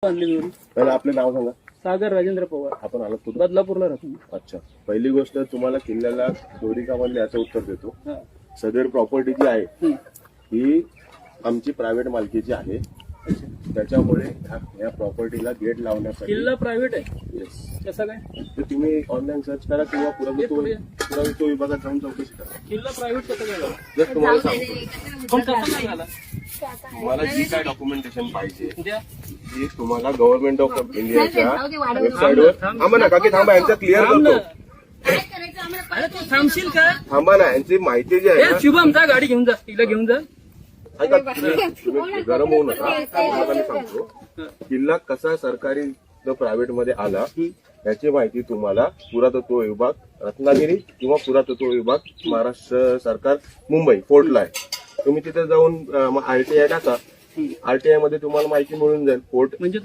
आणली मिळून. पहिलं आपलं नाव सांगा. सागर राजेंद्र पवार, आपण आलात कुठं? बदलापूरला राहतो. अच्छा, पहिली गोष्ट तुम्हाला किल्ल्याला चोरी का म्हणले याचं उत्तर देतो. हा. सदर प्रॉपर्टी जी आहे हम्म. ही आमची प्रायव्हेट मालकीची आहे. त्याच्यामुळे या प्रॉपर्टीला गेट लावण्यासाठी किल्ला प्रायव्हेट आहे. Yes. कसं काय? ते तुम्ही ऑनलाईन सर्च करा किंवा पुरातत्व विभागात जाऊन चौकशी करा. किल्ला प्रायव्हेट कसं काय झाला? जर तुम्हाला सांगतो, पण कसं काय झाला? तुम्हाला जी काय डॉक्युमेंटेशन पाहिजे द्या. ती तुम्हाला गव्हर्नमेंट ऑफ इंडियाच्या वेबसाईटवर. थांबा ना काकी, थांबा, यांचं क्लिअर थांब ना. करतो. अरे तू थांबशील का? थांबा ना, यांची माहिती जी आहे ए, ना. शुभम जा, गाडी घेऊन जा, तिला घेऊन जा. ऐका, तुम्ही गरम होऊ नका. तुम्हाला मी सांगतो, किल्ला कसा सरकारी प्रायव्हेट मध्ये आला याची माहिती तुम्हाला पुरातत्व विभाग रत्नागिरी किंवा पुरातत्व विभाग महाराष्ट्र सरकार मुंबई फोर्टला आहे. तुम्ही तिथे जाऊन RTI टाका. RTI मध्ये तुम्हाला माहिती मिळून जाईल. फोर्ट म्हणजे